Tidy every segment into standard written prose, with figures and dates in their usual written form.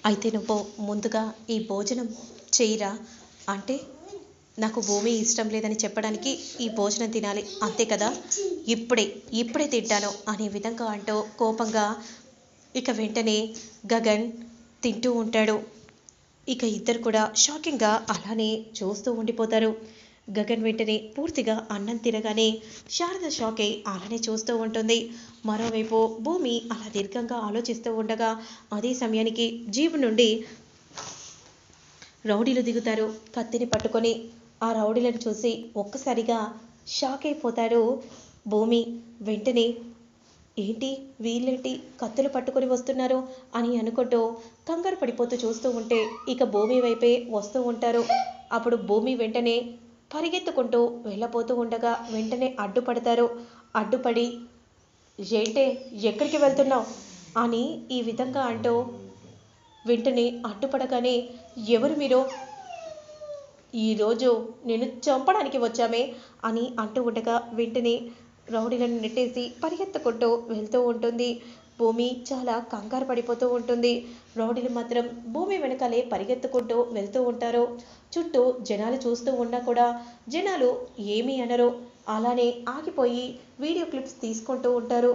అయితే నువ్వు ముందుగా ఈ భోజనం చెయ్యరా అంటే నాకు భూమి ఇష్టం లేదని చెప్పడానికి ఈ భోజనం తినాలి అంతే కదా ఇప్పుడే ఇప్పుడే తింటాను అనే విధంగా అంటూ కోపంగా ఇక వెంటనే గగన్ తింటూ ఉంటాడు. ఇక ఇద్దరు కూడా షాకింగ్గా అలానే చూస్తూ ఉండిపోతారు. గగన్ వెంటనే పూర్తిగా అన్నం తినగానే శారద షాక్ అయి అలానే చూస్తూ ఉంటుంది. మరోవైపు భూమి అలా దీర్ఘంగా ఆలోచిస్తూ ఉండగా అదే సమయానికి జీబు నుండి రౌడీలు దిగుతారు కత్తిని పట్టుకొని. ఆ రౌడీలను చూసి ఒక్కసారిగా షాక్ అయిపోతాడు భూమి. వెంటనే ఏంటి వీళ్ళేంటి కత్తులు పట్టుకొని వస్తున్నారు అని అనుకుంటూ కంగారు పడిపోతూ చూస్తూ ఉంటే ఇక భూమి వైపే వస్తూ ఉంటారు. అప్పుడు భూమి వెంటనే పరిగెత్తుకుంటూ వెళ్ళబోతూ ఉండగా వెంటనే అడ్డుపడతారు. అడ్డుపడి ఏంటే ఎక్కడికి వెళ్తున్నావు అని ఈ విధంగా అంటూ వెంటనే అడ్డుపడగానే ఎవరు మీరు ఈరోజు నేను చంపడానికి వచ్చామే అని అంటూ ఉండగా వెంటనే రౌడీలను నెట్టేసి పరిగెత్తుకుంటూ వెళ్తూ ఉంటుంది. భూమి చాలా కంగారు పడిపోతూ ఉంటుంది. రౌడీలు మాత్రం భూమి వెనకాలే పరిగెత్తుకుంటూ వెళ్తూ ఉంటారు. చుట్టూ జనాలు చూస్తూ ఉన్నా కూడా జనాలు ఏమీ అనరు. అలానే ఆగిపోయి వీడియో క్లిప్స్ తీసుకుంటూ ఉంటారు.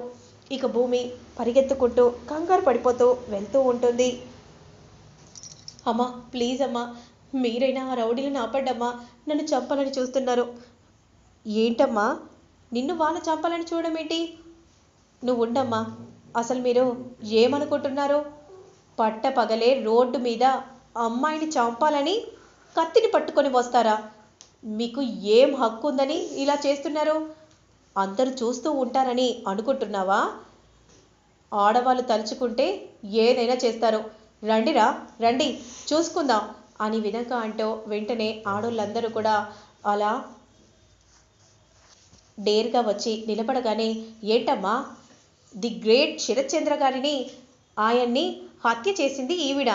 ఇక భూమి పరిగెత్తుకుంటూ కంగారు పడిపోతూ వెళ్తూ ఉంటుంది. అమ్మా ప్లీజ్ అమ్మా మీరైనా ఆ రౌడీలను ఆపండమ్మా నన్ను చంపాలని చూస్తున్నారు. ఏంటమ్మా నిన్ను వాళ్ళు చంపాలని చూడడం ఏంటి? నువ్వు ఉండమ్మా. అసలు మీరు ఏమనుకుంటున్నారు? పట్ట పగలే రోడ్డు మీద అమ్మాయిని చంపాలని కత్తిని పట్టుకొని వస్తారా? మీకు ఏం హక్కు ఉందని ఇలా చేస్తున్నారు? అందరూ చూస్తూ ఉంటారని అనుకుంటున్నావా? ఆడవాళ్ళు తలుచుకుంటే ఏదైనా చేస్తారు. రండిరా రండి చూసుకుందాం అని విధంగా అంటూ వెంటనే ఆడోళ్ళందరూ కూడా అలా డేర్గా వచ్చి నిలబడగానే ఏంటమ్మా ది గ్రేట్ శరత్చంద్ర గారిని ఆయన్ని హత్య చేసింది ఈవిడ.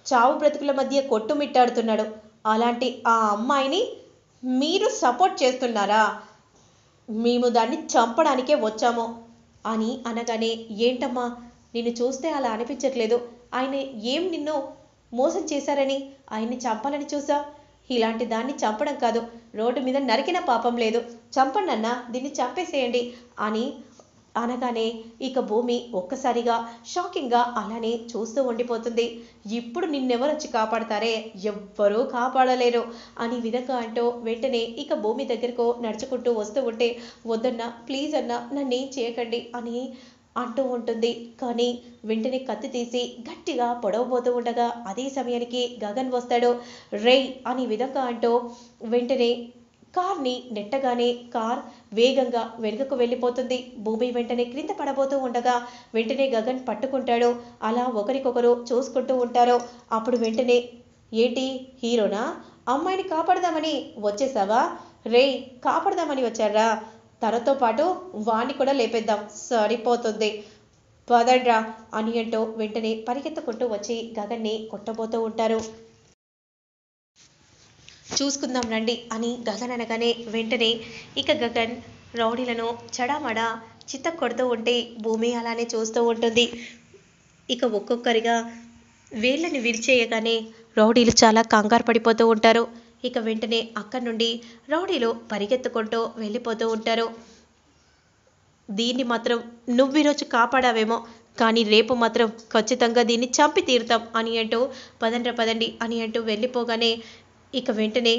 చావు బ్రతుకుల మధ్య కొట్టుమిట్టాడుతున్నాడు. అలాంటి ఆ అమ్మాయిని మీరు సపోర్ట్ చేస్తున్నారా? మేము దాన్ని చంపడానికే వచ్చాము అని అనగానే ఏంటమ్మా నిన్ను చూస్తే అలా అనిపించట్లేదు. ఆయన ఏం నిన్ను మోసం చేశారని ఆయన్ని చంపాలని చూసా? ఇలాంటి దాన్ని చంపడం కాదు రోడ్డు మీద నరికిన పాపం లేదు. చంపండి అన్నా దీన్ని చంపేసేయండి అని అనగానే ఇక భూమి ఒక్కసారిగా షాకింగ్గా అలానే చూస్తూ ఉండిపోతుంది. ఇప్పుడు నిన్నెవరు వచ్చి కాపాడతారే? ఎవ్వరూ కాపాడలేరు అని విధంగా అంటూ వెంటనే ఇక భూమి దగ్గరకు నడుచుకుంటూ వస్తూ ఉంటే వద్దన్నా ప్లీజ్ అన్నా నన్నేం చేయకండి అని అంటూ ఉంటుంది. కానీ వెంటనే కత్తి తీసి గట్టిగా పొడవబోతూ ఉండగా అదే సమయానికి గగన్ వస్తాడు. రేయ్ అని విధంగా అంటూ వెంటనే కార్ని నెట్టగానే కార్ వేగంగా వెనుకకు వెళ్ళిపోతుంది. భూమి వెంటనే క్రింద పడబోతూ ఉండగా వెంటనే గగన్ పట్టుకుంటాడు. అలా ఒకరికొకరు చూసుకుంటూ ఉంటారు. అప్పుడు వెంటనే ఏంటి హీరోనా? అమ్మాయిని కాపాడదామని వచ్చేసావా? రేయ్ కాపాడదామని వచ్చారా? తనతో పాటు వాణ్ణి కూడా లేపేద్దాం సరిపోతుంది పదండ్రా అని అంటూ వెంటనే పరిగెత్తుకుంటూ వచ్చి గగన్ని కొట్టబోతూ ఉంటారు. చూసుకుందాం రండి అని గగన్ అనగానే వెంటనే ఇక గగన్ రౌడీలను చడామడా చిత్త కొడుతూ ఉంటే భూమి అలానే చూస్తూ ఉంటుంది. ఇక ఒక్కొక్కరిగా వేళ్ళని విరిచేయగానే రౌడీలు చాలా కంగారు పడిపోతూ ఉంటారు. ఇక వెంటనే అక్కడి నుండి రౌడీలు పరిగెత్తుకుంటూ వెళ్ళిపోతూ ఉంటారు. దీన్ని మాత్రం నువ్వు ఈరోజు కాపాడావేమో కానీ రేపు మాత్రం ఖచ్చితంగా దీన్ని చంపి తీరుతాం అని అంటూ పదండ్ర పదండి అని అంటూ వెళ్ళిపోగానే ఇక వెంటనే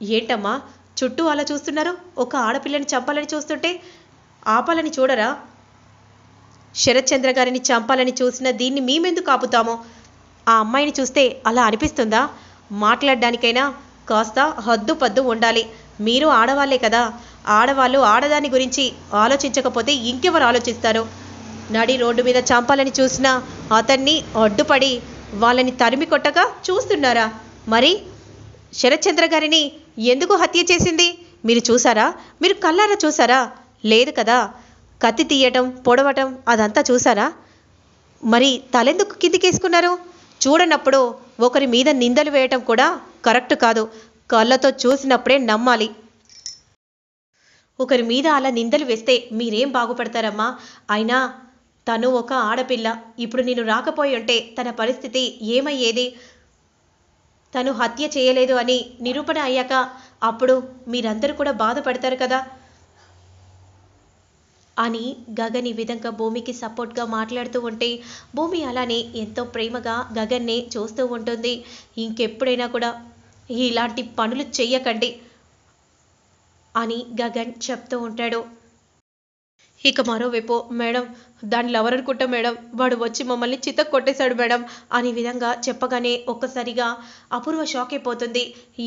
ఏంటమ్మా చుట్టూ అలా చూస్తున్నారు? ఒక ఆడపిల్లని చంపాలని చూస్తుంటే ఆపాలని చూడరా? శరత్చంద్ర గారిని చంపాలని చూసిన దీన్ని మేమెందుకు ఆపుతామో? ఆ అమ్మాయిని చూస్తే అలా అనిపిస్తుందా? మాట్లాడడానికైనా కాస్త హద్దుపద్దు ఉండాలి. మీరు ఆడవాళ్లే కదా. ఆడవాళ్ళు ఆడదాని గురించి ఆలోచించకపోతే ఇంకెవరు ఆలోచిస్తారు? నడి రోడ్డు మీద చంపాలని చూసిన అతన్ని అడ్డుపడి వాళ్ళని తరిమి కొట్టగా చూస్తున్నారా? మరి శరత్చంద్ర గారిని ఎందుకు హత్య చేసింది మీరు చూసారా? మీరు కళ్ళారా చూసారా? లేదు కదా. కత్తి తీయటం పొడవటం అదంతా చూసారా? మరి తలెందుకు కిందికేసుకున్నారు? చూడనప్పుడు ఒకరి మీద నిందలు వేయటం కూడా కరెక్ట్ కాదు. కళ్ళతో చూసినప్పుడే నమ్మాలి. ఒకరి మీద అలా నిందలు వేస్తే మీరేం బాగుపడతారమ్మా? అయినా తను ఒక ఆడపిల్ల. ఇప్పుడు నేను రాకపోయి ఉంటే తన పరిస్థితి ఏమయ్యేది? తను హత్య చేయలేదు అని నిరూపణ అయ్యాక అప్పుడు మీరందరూ కూడా బాధపడతారు కదా అని గగన్ ఈ విధంగా భూమికి సపోర్ట్గా మాట్లాడుతూ ఉంటే భూమి అలానే ఎంతో ప్రేమగా గగన్ని చూస్తూ ఉంటుంది. ఇంకెప్పుడైనా కూడా ఇలాంటి పనులు చెయ్యకండి అని గగన్ చెప్తూ ఉంటాడు. ఇక మరోవైపు మేడం దాని లవర్ అనుకుంటా మేడం, వాడు వచ్చి మమ్మల్ని చితక్ కొట్టేశాడు మేడం అని విధంగా చెప్పగానే ఒక్కసారిగా అపూర్వ షాక్ అయిపోతుంది.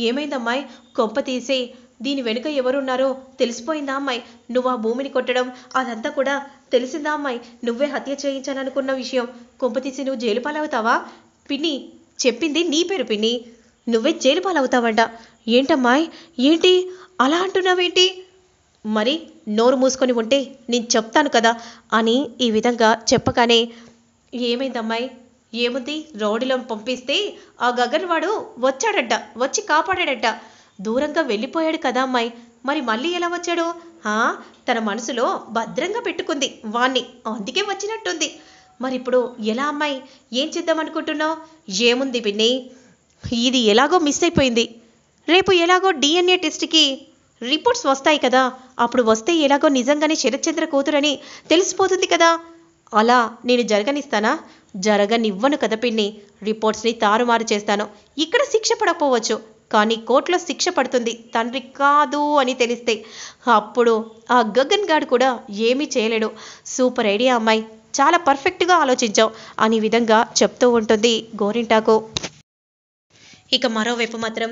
ఏమైందమ్మాయి? కొంప తీసి దీని వెనుక ఎవరున్నారో తెలిసిపోయిందా అమ్మాయి? నువ్వు ఆ భూమిని కొట్టడం అదంతా కూడా తెలిసిందా అమ్మాయి? నువ్వే హత్య చేయించాలనుకున్న విషయం కొంప తీసి నువ్వు జైలు పాలవుతావా? పిన్ని చెప్పింది నీ పేరు పిన్ని, నువ్వే జైలు పాలవుతావంట. ఏంటమ్మాయి ఏంటి అలా అంటున్నావేంటి? మరి నోరు మూసుకొని ఉంటే నేను చెప్తాను కదా అని ఈ విధంగా చెప్పగానే ఏమైందమ్మాయి? ఏముంది, రౌడీలను పంపిస్తే ఆ గగన్ వాడు వచ్చాడట, వచ్చి కాపాడాడట. దూరంగా వెళ్ళిపోయాడు కదా అమ్మాయి, మరి మళ్ళీ ఎలా వచ్చాడు? తన మనసులో భద్రంగా పెట్టుకుంది వాణ్ణి, అందుకే వచ్చినట్టుంది. మరి ఇప్పుడు ఎలా అమ్మాయి? ఏం చేద్దాం అనుకుంటున్నావు? ఏముంది పిన్ని, ఇది ఎలాగో మిస్ అయిపోయింది. రేపు ఎలాగో DNA టెస్ట్కి రిపోర్ట్స్ వస్తాయి కదా, అప్పుడు వస్తే ఎలాగో నిజంగానే శరత్చంద్ర కూతురని తెలిసిపోతుంది కదా. అలా నేను జరగనిస్తానా? జరగనివ్వను కదా పిన్ని. రిపోర్ట్స్ని తారుమారు చేస్తాను. ఇక్కడ శిక్ష పడకపోవచ్చు, కానీ కోర్టులో శిక్ష పడుతుంది తండ్రి కాదు అని తెలిస్తే. అప్పుడు ఆ గగన్ గాడు కూడా ఏమీ చేయలేడు. సూపర్ ఐడియా అమ్మాయి, చాలా పర్ఫెక్ట్గా ఆలోచించావు అని విధంగా చెప్తూ ఉంటుంది గోరింటాకు. ఇక మరోవైపు మాత్రం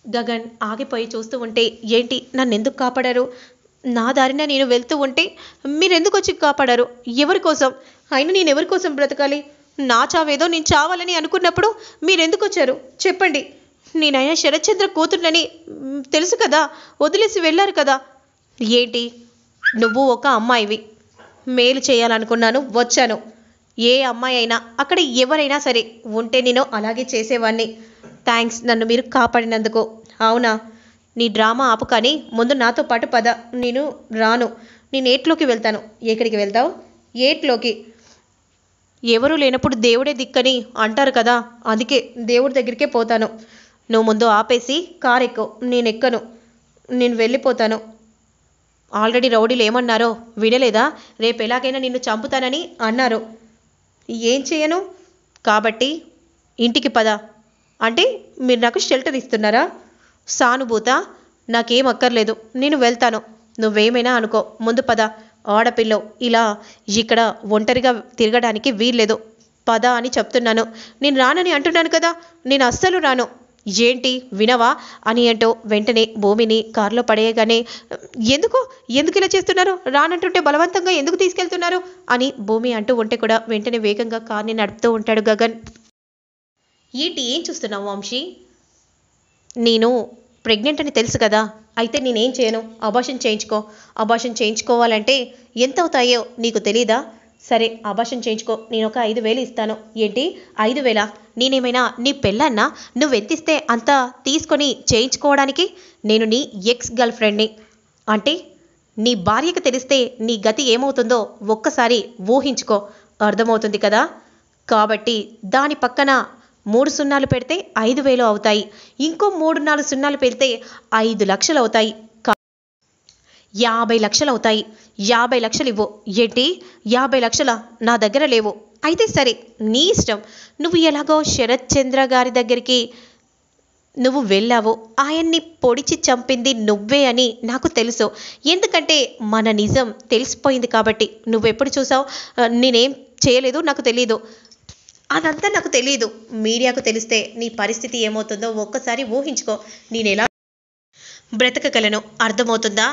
గగన్ ఆగిపోయి చూస్తూ ఉంటే ఏంటి నన్ను ఎందుకు కాపాడారు? నా దారిన నేను వెళ్తూ ఉంటే మీరెందుకు వచ్చి కాపాడారు? ఎవరి కోసం? అయినా నేను ఎవరి కోసం బ్రతకాలి? నా చావేదో నేను చావాలని అనుకున్నప్పుడు మీరెందుకు వచ్చారు చెప్పండి. నేనైనా శరత్చంద్ర కూతుర్నని తెలుసు కదా, వదిలేసి వెళ్ళారు కదా. ఏంటి నువ్వు ఒక అమ్మాయివి, మేలు చేయాలనుకున్నాను వచ్చాను. ఏ అమ్మాయి అయినా అక్కడ ఎవరైనా సరే ఉంటే నేను అలాగే చేసేవాడిని. థ్యాంక్స్ నన్ను మీరు కాపాడినందుకు. అవునా, నీ డ్రామా ఆపు, కానీ ముందు నాతో పాటు పద. నేను రాను, నేను ఏట్లోకి వెళ్తాను. ఎక్కడికి వెళ్తావు? ఏట్లోకి. ఎవరూ లేనప్పుడు దేవుడే దిక్కని అంటారు కదా, అందుకే దేవుడి దగ్గరికే పోతాను. నువ్వు ముందు ఆపేసి కారు ఎక్కు, నేను ఎక్కను, నేను వెళ్ళిపోతాను. ఆల్రెడీ రౌడీలు ఏమన్నారో వినలేదా? రేపు ఎలాగైనా నిన్ను చంపుతానని అన్నారు. ఏం చేయను కాబట్టి ఇంటికి పద. అంటే మీరు నాకు షెల్టర్ ఇస్తున్నారా? సానుభూత నాకేం అక్కర్లేదు, నేను వెళ్తాను. నువ్వేమైనా అనుకో, ముందు పద. ఆడపిల్ల ఇలా ఇక్కడ ఒంటరిగా తిరగడానికి వీల్లేదు. పద అని చెప్తున్నాను. నేను రానని అంటున్నాను కదా, నేను అస్సలు రాను. ఏంటి వినవా అని అంటూ వెంటనే భూమిని కారులో పడేయగానే ఎందుకు ఇలా చేస్తున్నారు? రానంటుంటే బలవంతంగా ఎందుకు తీసుకెళ్తున్నారు అని భూమి అంటూ ఉంటే కూడా వెంటనే వేగంగా కార్ని నడుపుతూ ఉంటాడు గగన్. ఏంటి ఏం చూస్తున్నావు వంశీ? నేను ప్రెగ్నెంట్ అని తెలుసు కదా, అయితే నేనేం చేయను, అబార్షన్ చేయించుకో. అబార్షన్ చేయించుకోవాలంటే ఎంత అవుతాయో నీకు తెలీదా? సరే అబార్షన్ చేయించుకో, నేను ఒక 5,000 ఇస్తాను. ఏంటి 5,000? నేనేమైనా నీ పెళ్ళన్నా? నువ్వెంతిస్తే అంత తీసుకొని చేయించుకోవడానికి? నేను నీ ఎక్స్ గర్ల్ ఫ్రెండ్ని. అంటే నీ భార్యకు తెలిస్తే నీ గతి ఏమవుతుందో ఒక్కసారి ఊహించుకో, అర్థమవుతుంది కదా. కాబట్టి దాని పక్కన 3 సున్నాలు పెడితే 5,000 అవుతాయి. ఇంకో 3-4 సున్నాలు పెడితే 5 లక్షలు అవుతాయి. 50 లక్షలు అవుతాయి. 50 లక్షలు ఇవ్వు. ఏంటి 50 లక్షల? నా దగ్గర లేవు. అయితే సరే నీ ఇష్టం. నువ్వు ఎలాగో శరత్చంద్ర గారి దగ్గరికి నువ్వు వెళ్ళావు. ఆయన్ని పొడిచి చంపింది నువ్వే అని నాకు తెలుసు. ఎందుకంటే మన నిజం తెలిసిపోయింది కాబట్టి. నువ్వెప్పుడు చూసావు? నేనేం చేయలేదు, నాకు తెలీదు. అదంతా నాకు తెలీదు. మీడియాకు తెలిస్తే నీ పరిస్థితి ఏమవుతుందో ఒక్కసారి ఊహించుకో. నేను ఎలా బ్రతకగలను, అర్థమవుతుందా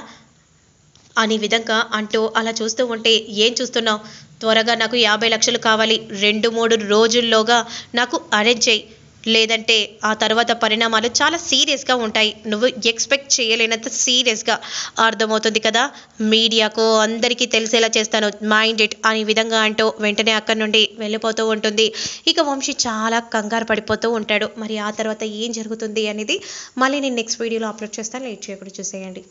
అని విధంగా అంటూ అలా చూస్తూ ఉంటే ఏం చూస్తున్నావు? త్వరగా నాకు 50 లక్షలు కావాలి. 2-3 రోజుల్లోగా నాకు అరేంజ్ చేయి. లేదంటే ఆ తర్వాత పరిణామాలు చాలా సీరియస్గా ఉంటాయి. నువ్వు ఎక్స్పెక్ట్ చేయలేనంత సీరియస్గా. అర్థమవుతుంది కదా. మీడియాకు అందరికీ తెలిసేలా చేస్తాను, మైండ్ ఇట్ అని విధంగా అంటూ వెంటనే అక్కడి నుండి వెళ్ళిపోతూ ఉంటుంది. ఇక వంశీ చాలా కంగారు పడిపోతూ ఉంటాడు. మరి ఆ తర్వాత ఏం జరుగుతుంది అనేది మళ్ళీ నేను నెక్స్ట్ వీడియోలో అప్లోడ్ చేస్తాను. లేట్ చేయకుండా చూసేయండి.